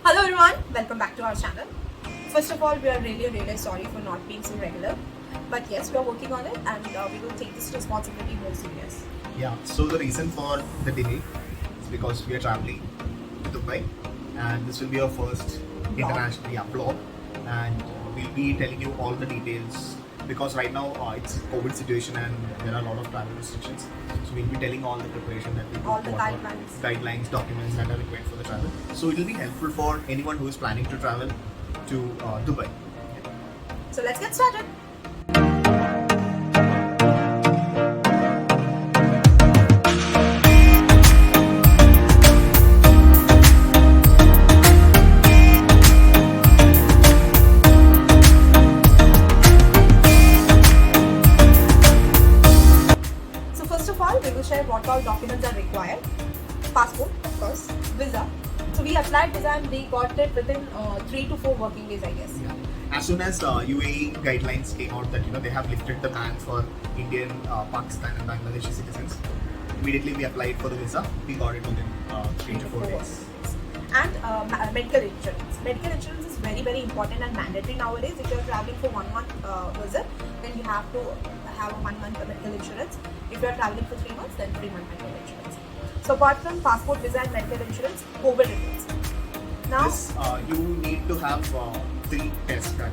Hello everyone, welcome back to our channel. First of all, we are really sorry for not being so regular. But yes, we are working on it and we will take this responsibility more serious. Yeah, so the reason for the delay is because we are traveling to Dubai and this will be our first international vlog, and we'll be telling you all the details because right now it's COVID situation and there are a lot of travel restrictions. So we'll be telling all the preparation that we do, All the guidelines, documents that are required for the travel. So it will be helpful for anyone who is planning to travel to Dubai. So let's get started. So first of all, we will share what all documents are required. Passport, of course, visa. So we applied visa and we got it within 3 to 4 working days, I guess. Yeah. As soon as UAE guidelines came out that they have lifted the ban for Indian, Pakistan and Bangladeshi citizens, immediately we applied for the visa. We got it within 3 to 4 days. And medical insurance. Medical insurance is very important and mandatory nowadays. If you are traveling for 1 month visit, then you have to have a 1 month medical insurance. If you are traveling for 3 months, then 3 month medical insurance. So apart from passport, visa and medical insurance, COVID reports. Now, This you need to have 3 tests done.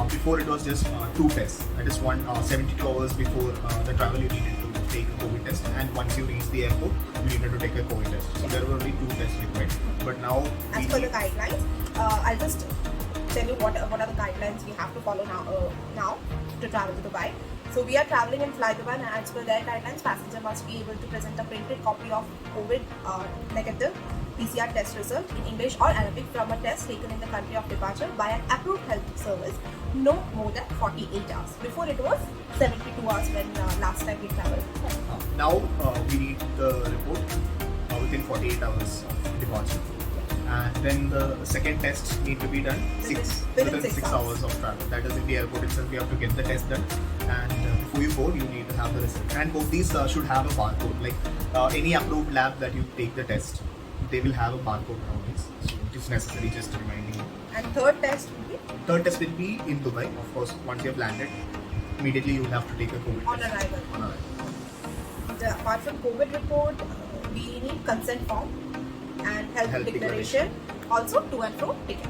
Before it was just 2 tests. That is 72 hours before the travel you needed to take a COVID test, and once you reach the airport, you needed to take a COVID test. So there were only 2 tests required. But now, as per the guidelines, I'll just tell you what are the guidelines we have to follow now to travel to Dubai. So we are traveling in Fly Dubai, and as per their guidelines, passenger must be able to present a printed copy of COVID negative PCR test result in English or Arabic from a test taken in the country of departure by an approved health service no more than 48 hours. Before it was 72 hours when last time we traveled. now we need the report within 48 hours of departure. And then the second test need to be done within 6 hours of travel. That is, in the airport itself, you have to get the test done, and before you go, you need to have the result. And both these should have a barcode. Like any approved lab that you take the test, they will have a barcode nowadays. So it is necessary, just reminding you. And third test will be Third test will be in Dubai. Of course, once you have landed, immediately you will have to take a COVID on test. arrival. On arrival. Apart from COVID report, we need consent form and health declaration. Also, to and fro ticket.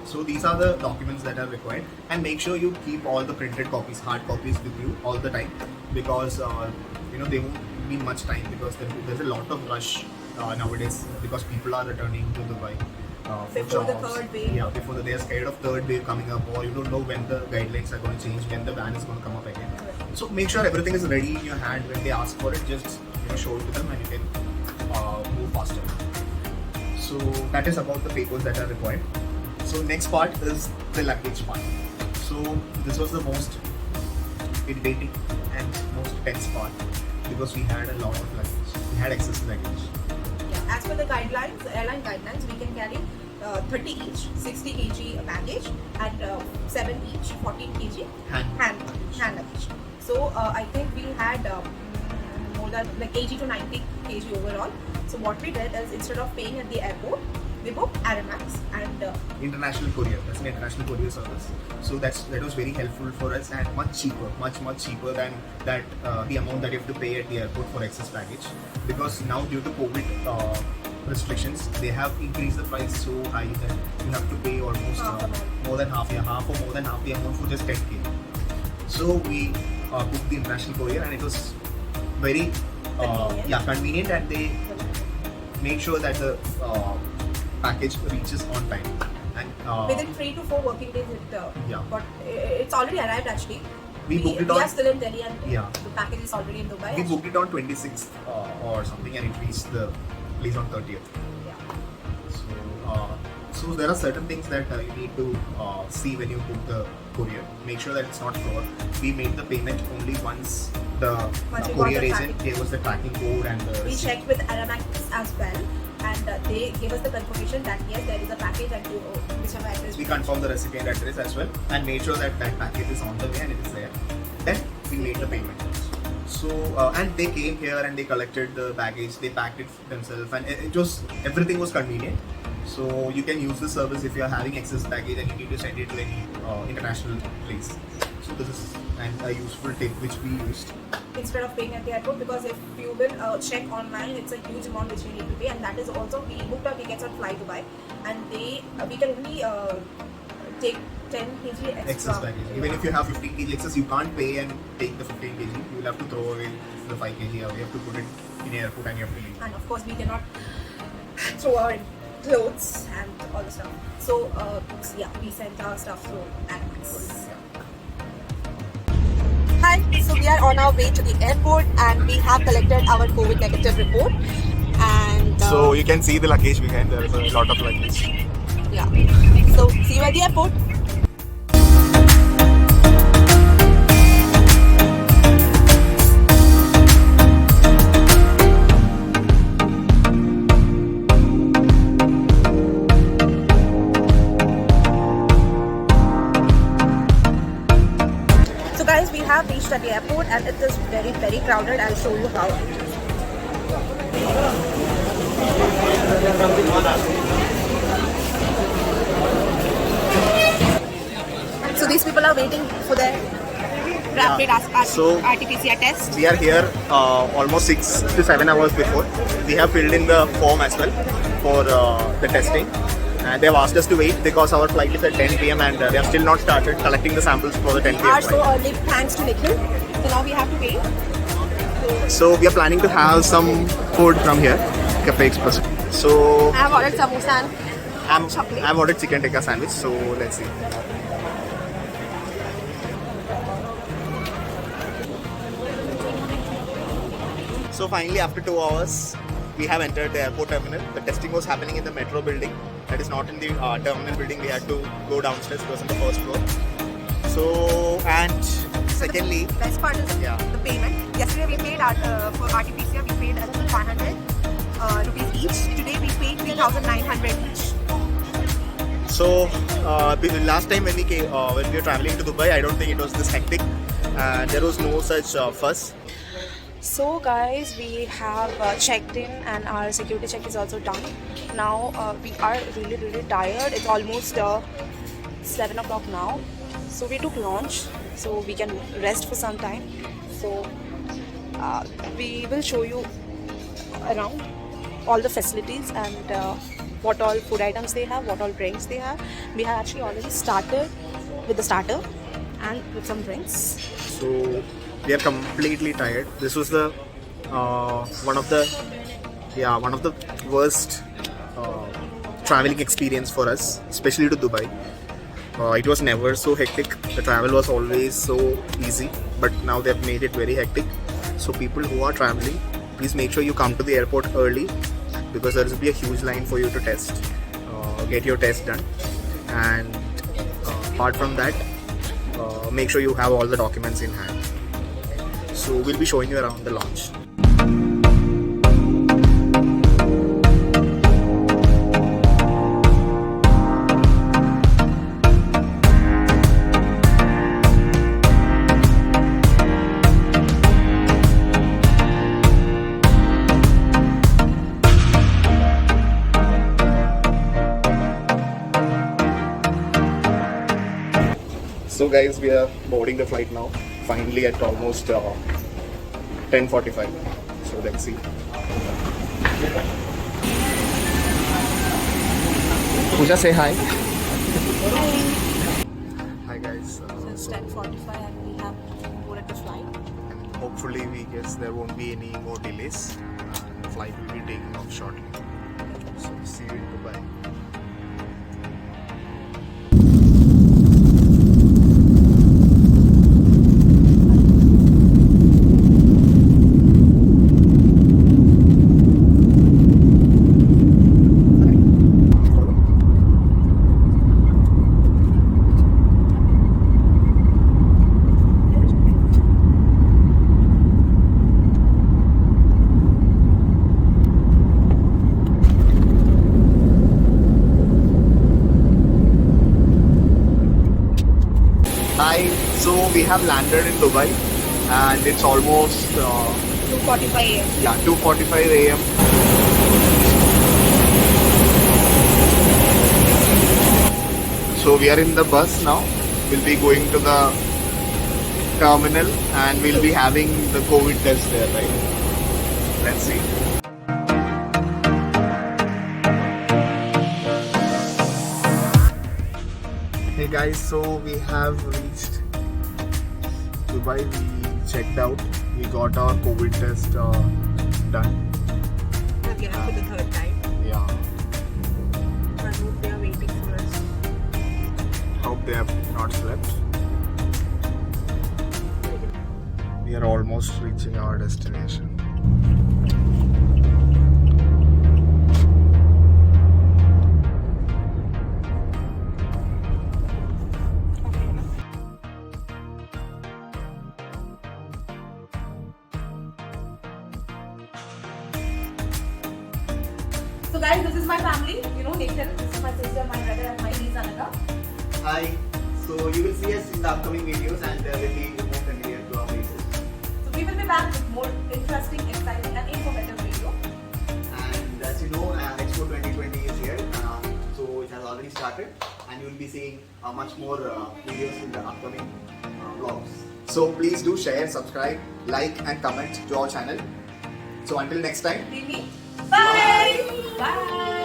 So these are the documents that are required, and make sure you keep all the printed copies, hard copies with you all the time, because they won't be much time, because there's a lot of rush nowadays because people are returning to Dubai for Before the jobs. third wave. Yeah, before they are scared of third wave coming up, or you don't know when the guidelines are going to change, when the ban is going to come up again. So make sure everything is ready in your hand when they ask for it. Just show it to them, and you can move faster. So that is about the papers that are required. So next part is the luggage part. So this was the most irritating and most tense part, because we had a lot of luggage. We had excess luggage. Yeah. As per the guidelines, airline guidelines, we can carry 30 each, 60 kg baggage, and 7 each, 14 kg hand luggage. So I think we had more than like 80 to 90 kg overall. So what we did is, instead of paying at the airport, we booked Aramex and International courier. That's an international courier service. So that was very helpful for us, and much cheaper than that the amount that you have to pay at the airport for excess baggage. Because now, due to COVID restrictions, they have increased the price so high that you have to pay almost more than half the amount for just 10K. So we booked the international courier, and it was very convenient, and they make sure that the package reaches on time. And within 3 to 4 working days, it's already arrived actually. We are still in Delhi, and the package is already in Dubai. We booked it on 26th or something, and it reached the place on 30th. So there are certain things that you need to see when you book the courier. Make sure that it's not fraud. We made the payment only once the courier agent gave us the tracking code and the we checked with Aramex as well, and they gave us the confirmation that yes, there is a package at whichever address. We confirmed the recipient address as well, and made sure that that package is on the way and it is there. Then we made the payment. So and they came here and they collected the baggage, they packed it themselves, and everything was convenient. So you can use the service if you are having excess baggage and you need to send it to any international place. So this is a useful tip which we used. Instead of paying at the airport, because if you will check online, it's a huge amount which you need to pay, and that is also, we booked our tickets on Fly Dubai, and we can only take 10 kg extra. Excess baggage. Even if you have 15 kg excess, you can't pay and take the 15 kg. You will have to throw away the 5 kg. You have to put it in the airport and you have to leave. And of course, we cannot throw our clothes and all the stuff. So yeah, we sent our stuff to Animax. Hi, so we are on our way to the airport and we have collected our COVID negative report. And So you can see the luggage behind. There is a lot of luggage. yeah, so see you at the airport. So guys, we have reached at the airport and it is very, very crowded. I'll show you how. So these people are waiting for their rapid So- RT-PCR test. We are here almost 6 to 7 hours before. We have filled in the form as well for the testing. And they have asked us to wait because our flight is at 10 p.m. and they have still not started collecting the samples for the 10 We p.m. are so flight. early thanks to Nikhil. So now we have to wait. So we are planning to have some food from here, Cafe Express. So I have ordered samosa and chocolate. I've ordered chicken tikka sandwich. So let's see. So finally, after 2 hours, we have entered the airport terminal. The testing was happening in the metro building. That is not in the terminal building. We had to go downstairs. It was on the first floor. So, and secondly, Best part is Yeah. the payment. Yesterday we paid for RT-PCR, we paid 500 rupees each. Today we paid 3,900 each. so last time when we were traveling to Dubai, I don't think it was this hectic. There was no such fuss. So guys, we have checked in and our security check is also done. Now we are really tired. It's almost 7 o'clock now. So we took lunch so we can rest for some time. So we will show you around all the facilities and what all food items they have, what all drinks they have. We have actually already started with the starter and with some drinks. So we are completely tired. This was the one of the worst traveling experience for us, especially to Dubai. It was never so hectic. The travel was always so easy, but now they have made it very hectic. So people who are traveling, please make sure you come to the airport early because there will be a huge line for you to test, get your test done, and apart from that, make sure you have all the documents in hand. So we'll be showing you around the launch. So guys, we are boarding the flight now. Finally at almost 10:45. So let's see. Pooja, say hi. Hi guys. It's 10:45 and we have boarded the flight. Hopefully we guess there won't be any more delays. The flight will be taking off shortly. So see you in Dubai. Hi, so we have landed in Dubai and it's almost 2:45 a.m. 2:45 a.m. So we are in the bus now. We'll be going to the terminal and we'll be having the COVID test there, right? Let's see. Hey guys, so we have reached Dubai. We checked out. We got our COVID test done. Again for the third time. Yeah. I hope they are waiting for us. Hope they have not slept. We are almost reaching our destination. So guys, this is my family. You know, Nathan, this is my sister, my brother, and my niece Anaka. Hi. So you will see us in the upcoming videos and we'll be more familiar to our faces. So we will be back with more interesting, exciting, and informative video. And as you know, Expo 2020 is here. So it has already started and you will be seeing much more videos in the upcoming vlogs. So please do share, subscribe, like and comment to our channel. So until next time. We meet. Bye. Bye.